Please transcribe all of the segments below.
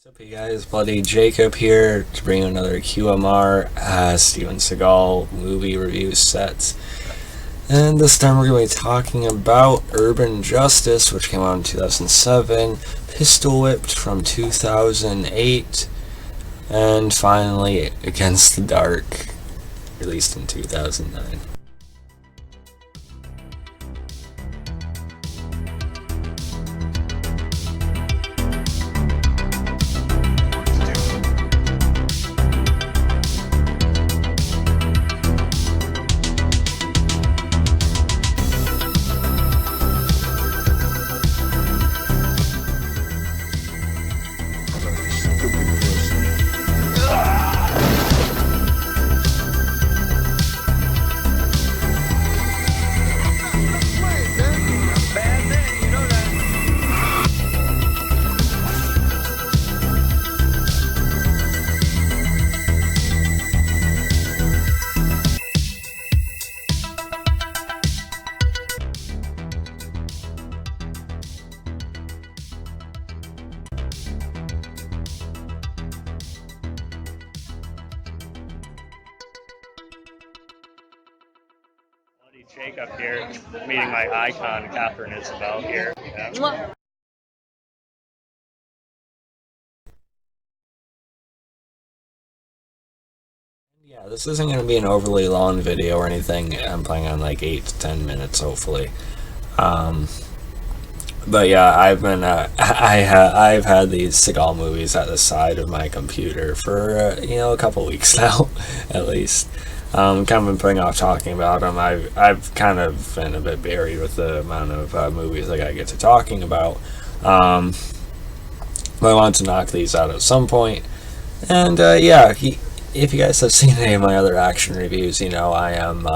What's up, you guys? Bloody Jacob here to bring you another QMR Steven Seagal movie review set. And this time we're going to be talking about Urban Justice, which came out in 2007, Pistol Whipped from 2008, and finally Against the Dark, released in 2009. Jacob here, meeting my icon, Catherine Isabel here. Yeah. Yeah, this isn't going to be an overly long video or anything. I'm planning on like 8 to 10 minutes, hopefully. But yeah, I've been I've had these Seagal movies at the side of my computer for a couple weeks now, at least. Kind of been putting off talking about them. I've kind of been a bit buried with the amount of movies I gotta get to talking about. But I wanted to knock these out at some point. And yeah, if you guys have seen any of my other action reviews, I am.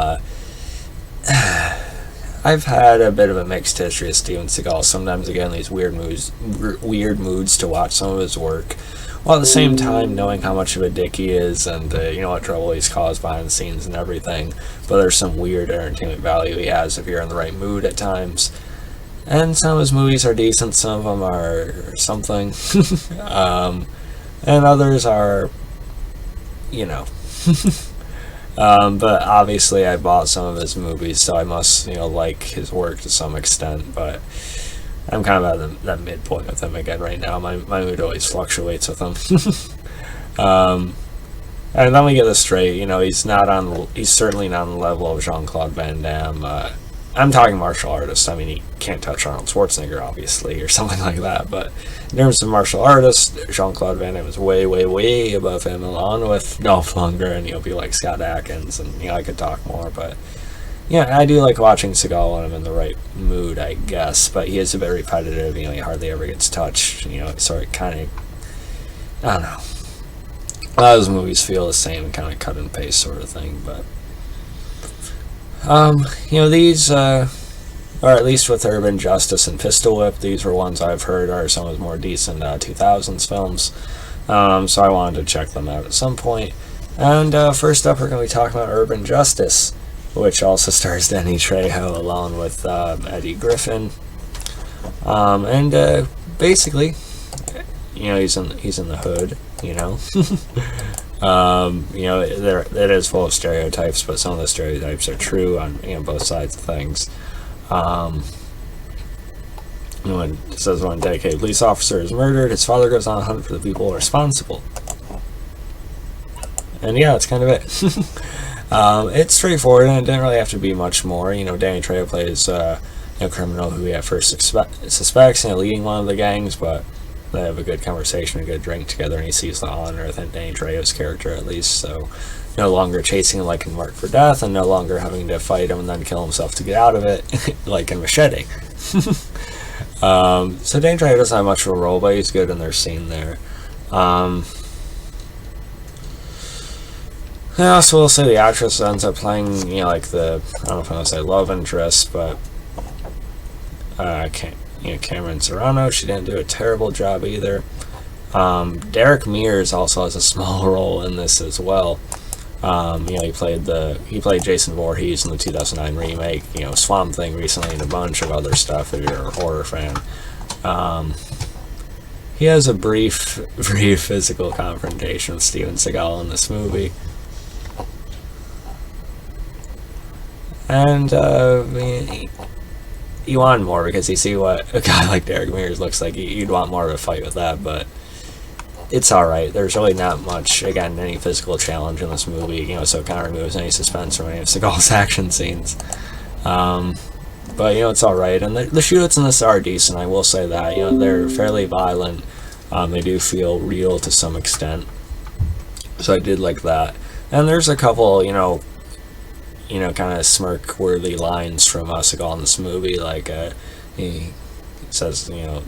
I've had a bit of a mixed history of Steven Seagal. Sometimes I get in these weird moods to watch some of his work, while at the same time knowing how much of a dick he is and what trouble he's caused behind the scenes and everything. But there's some weird entertainment value he has if you're in the right mood at times. And some of his movies are decent, some of them are something. And others are, but obviously I bought some of his movies, so I must, like his work to some extent, but I'm kind of at that midpoint with him again right now. My mood always fluctuates with him. And let me get this straight, he's certainly not on the level of Jean-Claude Van Damme. I'm talking martial artists. I mean, he can't touch Arnold Schwarzenegger, obviously, or something like that, but in terms of martial artists, Jean-Claude Van Damme is way, way, way above him, along with Dolph Lundgren, people like Scott Adkins, and, I could talk more, but yeah, I do like watching Seagal when I'm in the right mood, I guess, but he is a bit repetitive, he hardly ever gets touched, sort of kind of, I don't know, a lot of his movies feel the same, kind of cut and paste sort of thing, but these, or at least with Urban Justice and Pistol Whip, these were ones I've heard are some of his more decent 2000s films, so I wanted to check them out at some point. And first up, we're going to be talking about Urban Justice, which also stars Danny Trejo along with Eddie Griffin, and basically, he's in the hood, it is full of stereotypes, but some of the stereotypes are true on both sides of things. When it says one dedicated police officer is murdered, his father goes on a hunt for the people responsible. And yeah, that's kind of it. It's straightforward, and it didn't really have to be much more. Danny Trejo plays a criminal who he at first suspects leading one of the gangs, but they have a good conversation, a good drink together, and he sees the honor within Danny Trejo's character, at least. So no longer chasing him like in Mark for Death, and no longer having to fight him and then kill himself to get out of it, like in Machete. So Danny Trejo doesn't have much of a role, but he's good in their scene there. I also will say the actress ends up playing, like the, I don't know if I want to say love interest, but Cameron Serrano, she didn't do a terrible job either. Derek Mears also has a small role in this as well. He played Jason Voorhees in the 2009 remake, Swamp Thing recently, and a bunch of other stuff if you're a horror fan. he has a brief physical confrontation with Steven Seagal in this movie. And you want more because you see what a guy like Derek Mears looks like. You'd want more of a fight with that, but it's alright. There's really not much, again, any physical challenge in this movie, so it kind of removes any suspense from any of Seagal's action scenes. But, it's alright. And the shootouts in this are decent, I will say that. They're fairly violent. They do feel real to some extent. So I did like that. And there's a couple, kind of smirk-worthy lines from Seagal in this movie. Like, he says to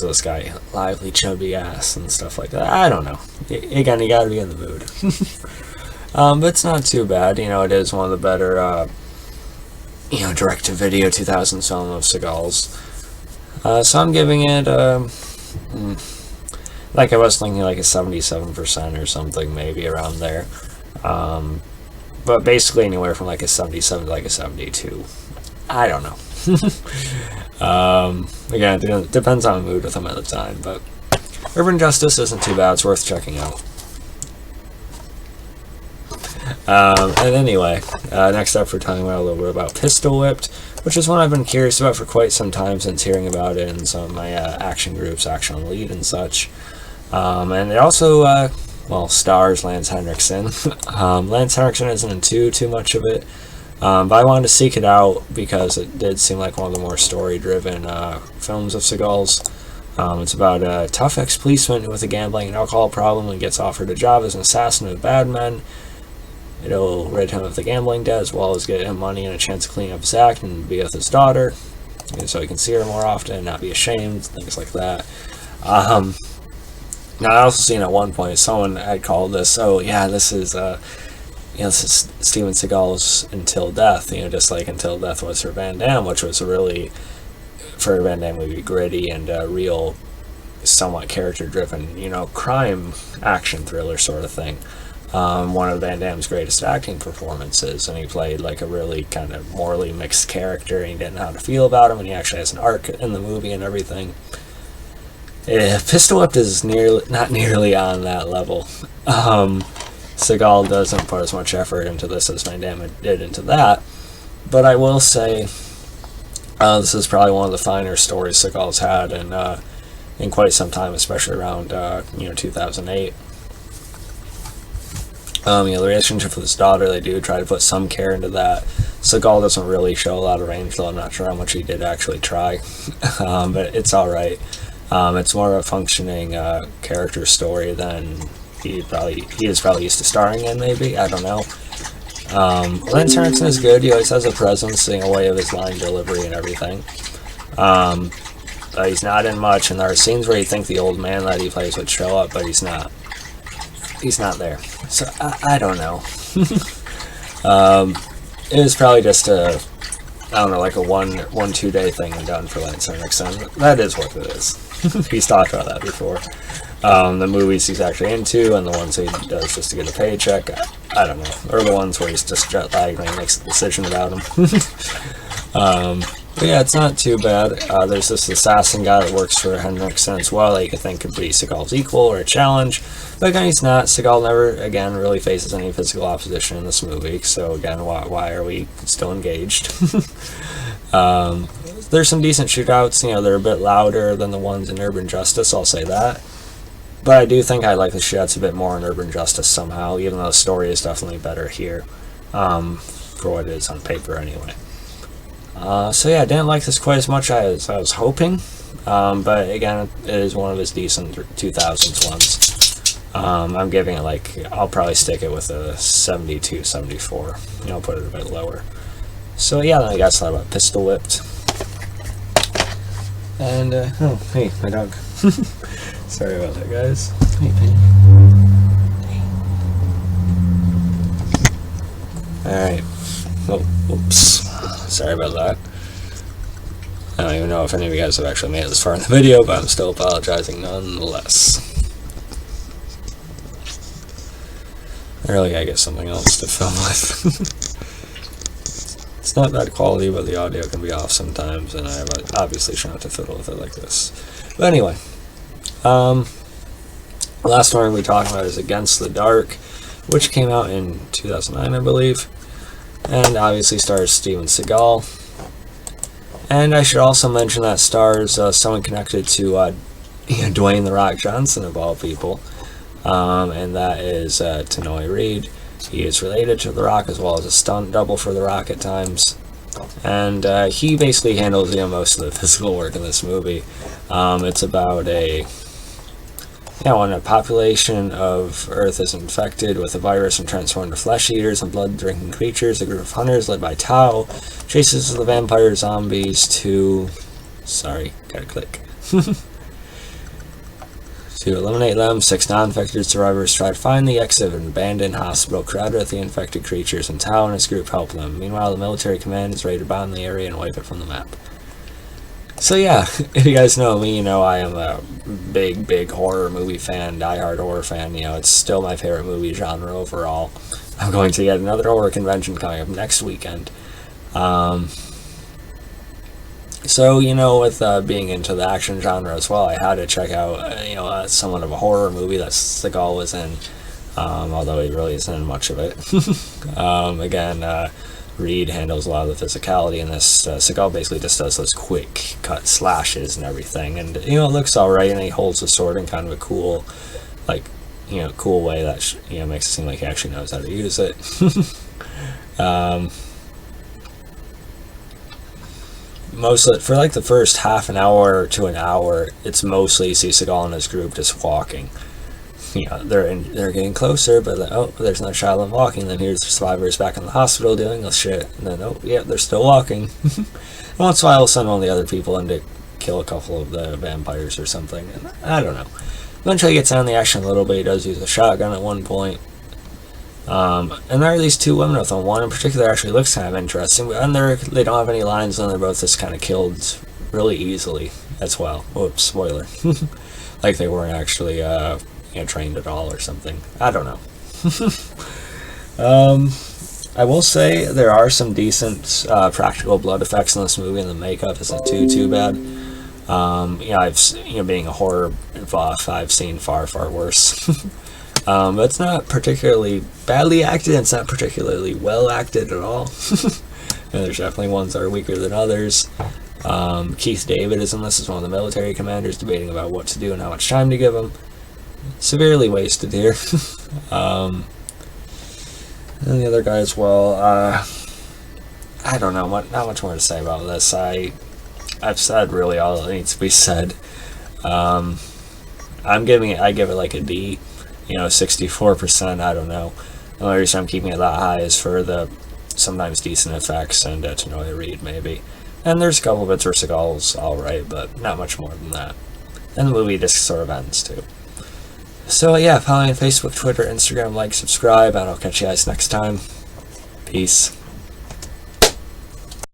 this guy, lively, chubby ass, and stuff like that. I don't know. Again, you gotta be in the mood. But it's not too bad. It is one of the better, direct-to-video 2000s film of Seagal's. So I'm giving it, like I was thinking, like a 77% or something, maybe around there. But basically anywhere from like a 77 to like a 72. I don't know. Again, it depends on the mood with them at the time, but Urban Justice isn't too bad. It's worth checking out. And anyway, next up we're talking about a little bit about Pistol Whipped, which is one I've been curious about for quite some time since hearing about it in some of my action groups, Action on Lead and such. And it also, stars Lance Henriksen. Lance Henriksen isn't in too much of it, but I wanted to seek it out because it did seem like one of the more story-driven films of Seagal's. It's about a tough ex-policeman with a gambling and alcohol problem and gets offered a job as an assassin of bad men. It'll rid him of the gambling debt as well as get him money and a chance to clean up his act and be with his daughter, so he can see her more often and not be ashamed, things like that. Now, I also seen at one point someone had called this, this is Steven Seagal's Until Death, just like Until Death was for Van Damme, which was a really, for Van Damme, movie, gritty and real, somewhat character-driven, crime action thriller sort of thing. One of Van Damme's greatest acting performances, and he played like a really kind of morally mixed character, and he didn't know how to feel about him, and he actually has an arc in the movie and everything. Pistol Whipped is not nearly on that level. Seagal doesn't put as much effort into this as Van Damme did into that, but I will say this is probably one of the finer stories Seagal's had in quite some time, especially around 2008. The relationship with his daughter, they do try to put some care into that. Seagal doesn't really show a lot of range, though I'm not sure how much he did actually try, but it's alright. It's more of a functioning character story than he is probably used to starring in, maybe. I don't know. Lance Henriksen is good. He always has a presence, a way of his line delivery and everything. But he's not in much, and there are scenes where you think the old man that he plays would show up, but he's not. He's not there. So, I don't know. It was probably just like a 1-2 day thing and done for Lance Henriksen. That is what it is. He's talked about that before. The movies he's actually into and the ones he does just to get a paycheck, I don't know. Or the ones where he's just jet lagged and he makes a decision about him. But yeah, it's not too bad. There's this assassin guy that works for Henriksen as well that you could think could be Seagal's equal or a challenge. But again, he's not. Seagal never, again, really faces any physical opposition in this movie. So again, why are we still engaged? There's some decent shootouts. They're a bit louder than the ones in Urban Justice, I'll say that. But I do think I like the shootouts a bit more in Urban Justice somehow, even though the story is definitely better here. For what it is on paper, anyway. So yeah, I didn't like this quite as much as I was hoping, but again, it is one of his decent 2000s ones. I'm giving it I'll probably stick it with a 72, 74, put it a bit lower. So yeah, then I guess I thought about Pistol Whipped. And, oh, hey, my dog. Sorry about that, guys. Hey, Penny. Alright. Oh, oops. Sorry about that. I don't even know if any of you guys have actually made it this far in the video, but I'm still apologizing nonetheless. I really gotta get something else to film with. It's not bad quality, but the audio can be off sometimes, and I obviously try not to fiddle with it like this. But anyway, The last one we're talking about is Against the Dark, which came out in 2009, I believe, and obviously stars Steven Seagal. And I should also mention that stars someone connected to Dwayne "The Rock" Johnson, of all people, and that is Tanoi Reed. He is related to The Rock, as well as a stunt double for The Rock at times. And he basically handles most of the physical work in this movie. It's about when a population of Earth is infected with a virus and transformed to flesh eaters and blood-drinking creatures, a group of hunters led by Tao chases the vampire zombies to... Sorry, gotta click. To eliminate them, 6 non-infected survivors try to find the exit of an abandoned hospital crowded with the infected creatures, and Tao and his group help them. Meanwhile, the military command is ready to bomb the area and wipe it from the map. So yeah, if you guys know me, you know I am a big horror movie fan, die-hard horror fan. It's still my favorite movie genre overall. I'm going to yet another horror convention coming up next weekend. So, with being into the action genre as well, I had to check out, somewhat of a horror movie that Seagal was in, although he really isn't in much of it. Again, Reed handles a lot of the physicality in this. Seagal basically just does those quick cut slashes and everything, and, it looks alright, and he holds the sword in kind of a cool, cool way that, makes it seem like he actually knows how to use it. Mostly for the first half an hour to an hour, it's mostly see Seagal and his group just walking. They're getting closer, but there's no shot of them walking. Then here's the survivors back in the hospital doing this shit, and then they're still walking. Once in a while, I'll send one of the other people in to kill a couple of the vampires or something. And I don't know. Eventually, he gets down the action a little bit. He does use a shotgun at one point. And there are these 2 women with them. One in particular actually looks kind of interesting, and they don't have any lines, and they're both just kind of killed really easily as well. Whoops, spoiler. Like they weren't actually trained at all or something. I don't know. I will say there are some decent practical blood effects in this movie, and the makeup isn't too bad. Being a horror buff, I've seen far worse. But it's not particularly badly acted, and it's not particularly well acted at all. And there's definitely ones that are weaker than others. Keith David is in this as one of the military commanders, debating about what to do and how much time to give him. Severely wasted here. And the other guy as well. I don't know, not much more to say about this. I've said really all that needs to be said. I give it like a D. 64%, I don't know. The only reason I'm keeping it that high is for the sometimes decent effects and Tanoi Reed, maybe. And there's a couple bits where Seagal's alright, but not much more than that. And the movie just sort of ends, too. So, yeah, follow me on Facebook, Twitter, Instagram, like, subscribe, and I'll catch you guys next time. Peace.